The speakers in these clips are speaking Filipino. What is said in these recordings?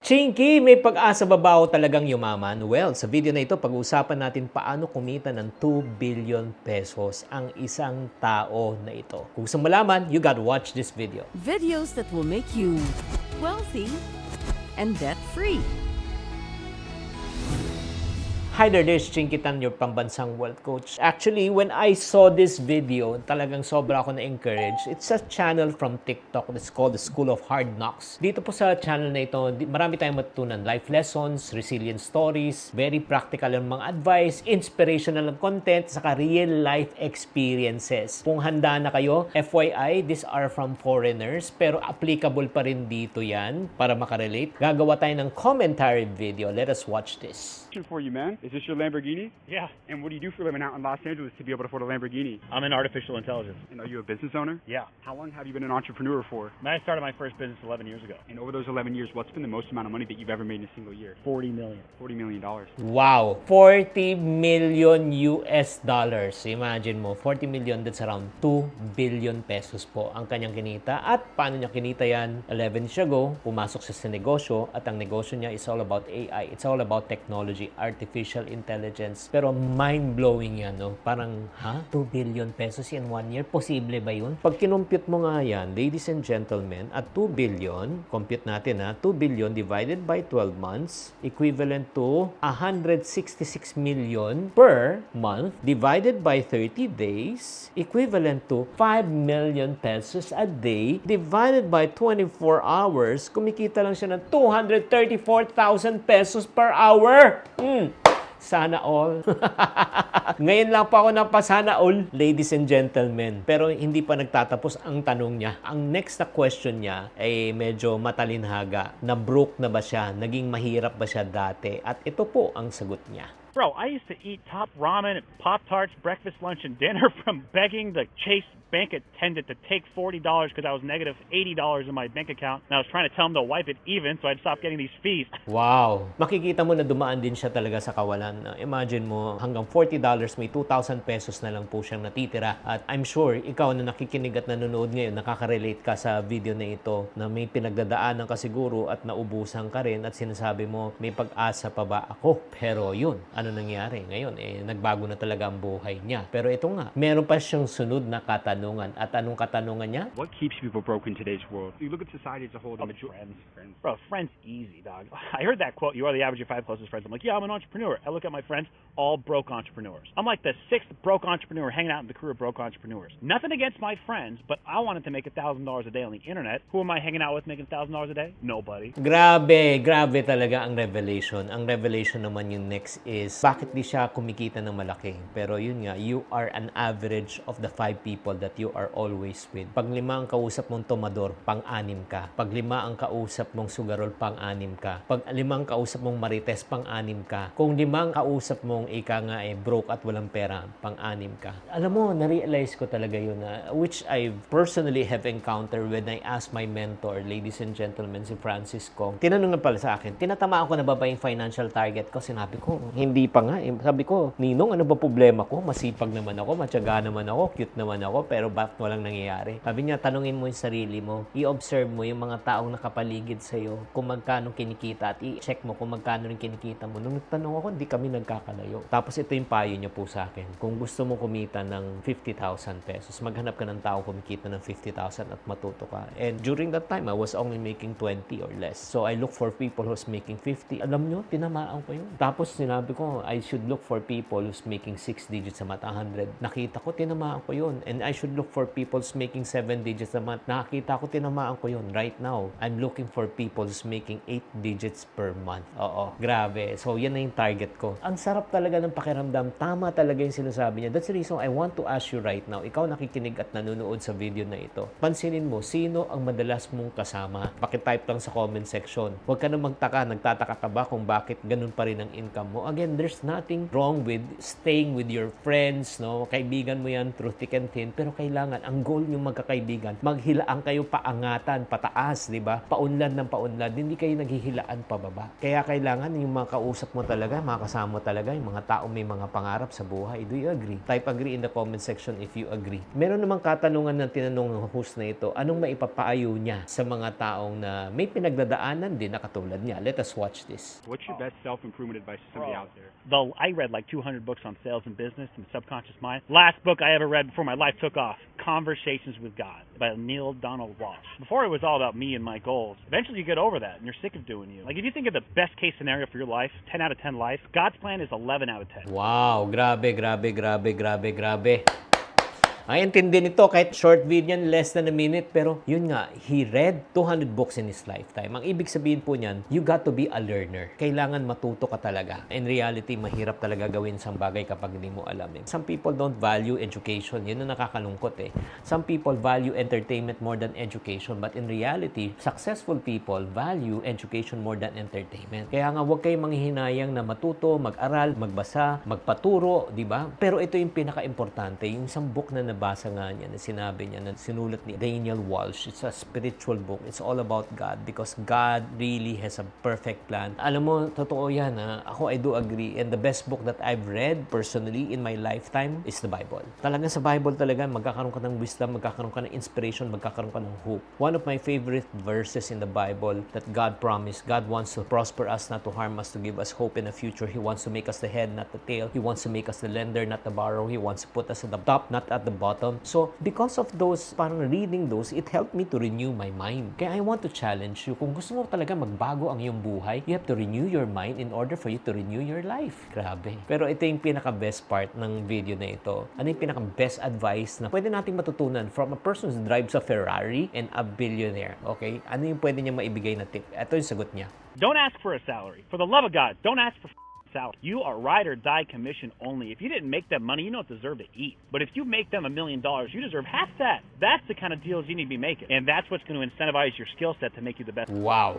Chinky, may pag-asa ba ba talagang yumaman? Well, sa video na ito, pag-uusapan natin paano kumita ng 2 billion pesos ang isang tao na ito. Kung gusto malaman, you gotta watch this video. Videos that will make you wealthy and debt-free. Hi there, this is Chinky Tan, your pambansang wealth coach. Actually, when I saw this video, talagang sobra ako na-encourage. It's a channel from TikTok. It's called The School of Hard Knocks. Dito po sa channel na ito, marami tayong matutunan. Life lessons, resilience stories, very practical yung mga advice, inspirational content, saka real life experiences. Kung handa na kayo, FYI, these are from foreigners, pero applicable pa rin dito yan para makarelate. Gagawa tayo ng commentary video. Let us watch this. For you, man. Is this your Lamborghini? Yeah, And what do you do for a living out in Los Angeles to be able to afford a Lamborghini? I'm in artificial intelligence. And are you a business owner? Yeah. How long have you been an entrepreneur for? I started my first business 11 years ago. And over those 11 years, what's been the most amount of money that you've ever made in a single year? 40 million. $40 million. Wow! 40 million US dollars. Imagine mo, 40 million, that's around 2 billion pesos po ang kanyang kinita. At paano niya kinita yan? 11 years ago, pumasok siya sa negosyo at ang negosyo niya is all about AI. It's all about technology, artificial intelligence. Pero mind-blowing yan, no? Parang, 2 billion pesos in 1 year? Posible ba yun? Pag kinumpute mo nga yan, ladies and gentlemen, at 2 billion, compute natin 2 billion divided by 12 months, equivalent to 166 million per month divided by 30 days, equivalent to 5 million pesos a day divided by 24 hours, kumikita lang siya ng 234,000 pesos per hour. Sana all. Ngayon lang po ako napasana all, ladies and gentlemen. Pero hindi pa nagtatapos ang tanong niya. Ang next na question niya ay medyo matalinhaga. Na-broke na ba siya? Naging mahirap ba siya dati? At ito po ang sagot niya. Bro, I used to eat top ramen and Pop-Tarts, breakfast, lunch, and dinner from begging the Chase bank attendant to take $40 because I was negative $80 in my bank account. And I was trying to tell him to wipe it even so I'd stop getting these fees. Wow! Makikita mo na dumaan din siya talaga sa kawalan. Imagine mo, hanggang $40, may 2,000 pesos na lang po siyang natitira. At I'm sure, ikaw na nakikinig at nanonood ngayon, nakaka-relate ka sa video na ito na may pinagdadaanan ka siguro at naubusan ka rin at sinasabi mo, may pag-asa pa ba ako? Pero yun, ano nangyari? Ngayon, nagbago na talaga ang buhay niya. Pero ito nga, meron pa siyang sunod na katanungan. At anong katanungan niya? What keeps people broke in today's world? You look at society as a whole. Friends. Bro, friends easy, dog. I heard that quote, you are the average of 5 closest friends. I'm like, yeah, I'm an entrepreneur. I look at my friends, all broke entrepreneurs. I'm like the 6th broke entrepreneur hanging out in the crew of broke entrepreneurs. Nothing against my friends, but I wanted to make $1,000 a day on the internet. Who am I hanging out with making $1,000 a day? Nobody. Grabe talaga ang revelation. Ang revelation naman yung next is, bakit di siya kumikita ng malaki? Pero yun nga, you are an average of the 5 people that you are always with. Pag 5 ang kausap mong tomador, pang-6 ka. Pag 5 ang kausap mong sugarol, pang-6 ka. Pag 5 ang kausap mong marites, pang-6 ka. Kung 5 ang kausap mong broke at walang pera, pang-6 ka. Alam mo, na-realize ko talaga yun which I personally have encountered when I asked my mentor, ladies and gentlemen, si Francis Kong. Tinanong na pala sa akin, tinatamaan ko na ba yung financial target ko? Sinabi ko, hindi pa nga. Sabi ko, Ninong, ano ba problema ko? Masipag naman ako, matyaga naman ako, cute naman ako, pero bakit walang nangyayari? Sabi niya, tanungin mo yung sarili mo, i-observe mo yung mga taong nakapaligid sa'yo, kung magkano kinikita at i-check mo kung magkano rin kinikita mo. Nung nagtanong ako, hindi kami nagkakalayo. Tapos ito yung payo niya po sa akin. Kung gusto mo kumita ng 50,000 pesos, maghanap ka ng tao kumikita ng 50,000 at matuto ka. And during that time, I was only making 20 or less. So I look for people who's making 50. Alam nyo, tinamaan ko yun. Tapos sinabi ko, I should look for people who's making 6 digits a month, 100. Nakita ko, tinamaan ko yun. And I should look for people who's making 7 digits a month. Nakakita ko, tinamaan ko yun. Right now, I'm looking for people who's making 8 digits per month. Oo, grabe. So, yan na yung target ko. Ang sarap talaga ng pakiramdam. Tama talaga yung sinasabi niya. That's the reason I want to ask you right now. Ikaw nakikinig at nanonood sa video na ito. Pansinin mo, sino ang madalas mong kasama? Pakitype lang sa comment section. Huwag ka na magtaka. Nagtataka ka ba kung bakit ganun pa rin ang income mo? Again, there's nothing wrong with staying with your friends, no? Kaibigan mo yan through thick and thin. Pero Pero kailangan, ang goal nyo magkakaibigan, maghilaan kayo paangatan, pataas, di ba? Paunlad ng paunlad, hindi kayo naghihilaan pababa. Kaya kailangan yung mga kausap mo talaga, mga kasama mo talaga, yung mga tao may mga pangarap sa buhay. Do you agree? Type agree in the comment section if you agree. Meron namang katanungan ng tinanong ng host na ito, anong maipapaayo niya sa mga taong na may pinagdadaanan din na katulad niya? Let us watch this. What's your best self-improvement advice to somebody out there? I read like 200 books on sales and business and the subconscious mind. Last book I ever read before my life took off, Conversations with God by Neil Donald Walsh. Before it was all about me and my goals. Eventually you get over that and you're sick of doing you. Like if you think of the best case scenario for your life, 10 out of 10 life, God's plan is 11 out of 10. Wow, grabe. Ay, intindi nito kahit short video yan, less than a minute. Pero yun nga, he read 200 books in his lifetime. Ang ibig sabihin po niyan, you got to be a learner. Kailangan matuto ka talaga. In reality, mahirap talaga gawin isang bagay kapag hindi mo alam. Some people don't value education. Yun ang nakakalungkot eh. Some people value entertainment more than education. But in reality, successful people value education more than entertainment. Kaya nga, huwag kayong manghihinayang na matuto, mag-aral, magbasa, magpaturo, di ba? Pero ito yung pinaka-importante, yung isang book na nabasa nga niya, na sinabi niya, na sinulat ni Daniel Walsh. It's a spiritual book. It's all about God because God really has a perfect plan. Alam mo, totoo yan. Ako, I do agree. And the best book that I've read personally in my lifetime is the Bible. Talagang sa Bible talaga, magkakaroon ka ng wisdom, magkakaroon ka ng inspiration, magkakaroon ka ng hope. One of my favorite verses in the Bible that God promised, God wants to prosper us, not to harm us, to give us hope in the future. He wants to make us the head, not the tail. He wants to make us the lender, not the borrower. He wants to put us at the top, not at the bottom. So, because of those, parang reading those, it helped me to renew my mind. Kaya I want to challenge you, kung gusto mo talaga magbago ang iyong buhay, you have to renew your mind in order for you to renew your life. Grabe. Pero ito yung pinaka-best part ng video na ito. Ano yung pinaka-best advice na pwede nating matutunan from a person who drives a Ferrari and a billionaire? Okay? Ano yung pwede niya maibigay na tip? Ito yung sagot niya. Don't ask for a salary. For the love of God, don't ask for salary. You are ride or die commission only. If you didn't make them money, you don't deserve to eat. But if you make them $1 million, you deserve half that. That's the kind of deals you need to be making. And that's what's going to incentivize your skill set to make you the best. Wow.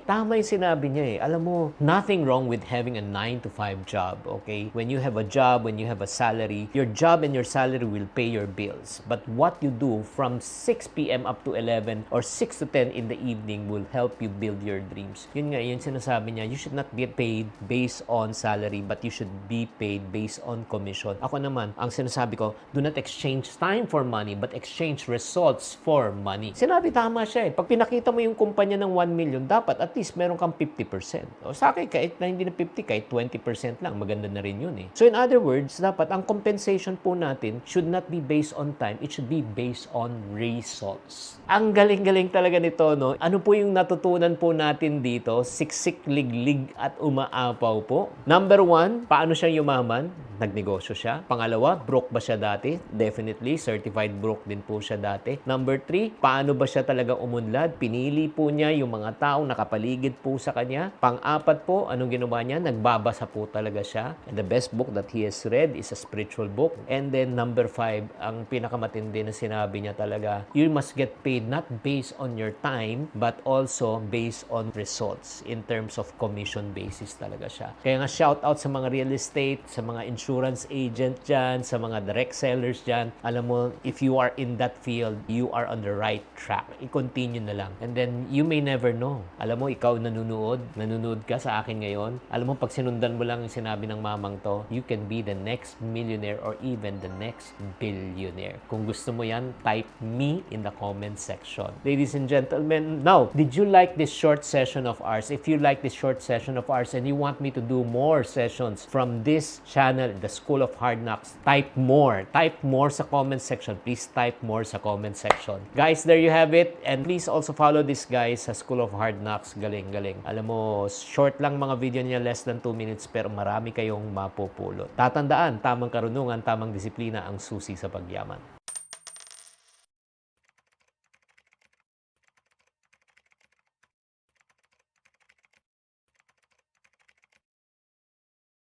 Tama yung sinabi niya eh. Alam mo, nothing wrong with having a 9-to-5 job, okay? When you have a job, when you have a salary, your job and your salary will pay your bills. But what you do from 6 p.m. up to 11 or 6 to 10 in the evening will help you build your dreams. Yun nga, yun sinasabi niya, you should not be paid based on salary, but you should be paid based on commission. Ako naman, ang sinasabi ko, do not exchange time for money, but exchange results for money. Sinabi tama siya eh. Pag pinakita mo yung kumpanya ng 1 million, dapat at least meron kang 50%. O sa akin, kahit na hindi na 50, kahit 20% lang, maganda na rin yun eh. So in other words, dapat ang compensation po natin should not be based on time, it should be based on results. Ang galing-galing talaga nito, no? Ano po yung natutunan po natin dito? Siksik, liglig at umaapaw po. Number 1, paano siya yumaman? Nagnegosyo siya. Pangalawa, broke ba siya dati? Definitely, certified broke din po siya dati. Number 3, paano ba siya talaga umunlad? Pinili po niya yung mga taong nakapaligid po sa kanya. Pang-apat po, anong ginawa niya? Nagbabasa po talaga siya. And the best book that he has read is a spiritual book. And then number 5, ang pinakamatindi na sinabi niya talaga, you must get paid not based on your time, but also based on results in terms of commission basis talaga siya. Kaya nga shout out sa mga real estate, sa mga insurance agent dyan, sa mga direct sellers dyan. Alam mo, if you are in that field, you are on the right track. I-continue na lang. And then, you may never know. Alam mo, ikaw nanonood ka sa akin ngayon. Alam mo, pag sinundan mo lang yung sinabi ng mamang to, you can be the next millionaire or even the next billionaire. Kung gusto mo yan, type me in the comment section. Ladies and gentlemen, now, did you like this short session of ours? If you like this short session of ours and you want me to do more sessions from this channel, the School of Hard Knocks, type more. Type more sa comment section. Please type more sa comment section. Guys, there you have it. And please also follow this guys sa School of Hard Knocks. Galing-galing. Alam mo, short lang mga video niya, less than 2 minutes, pero marami kayong mapupulot. Tatandaan, tamang karunungan, tamang disiplina ang susi sa pagyaman.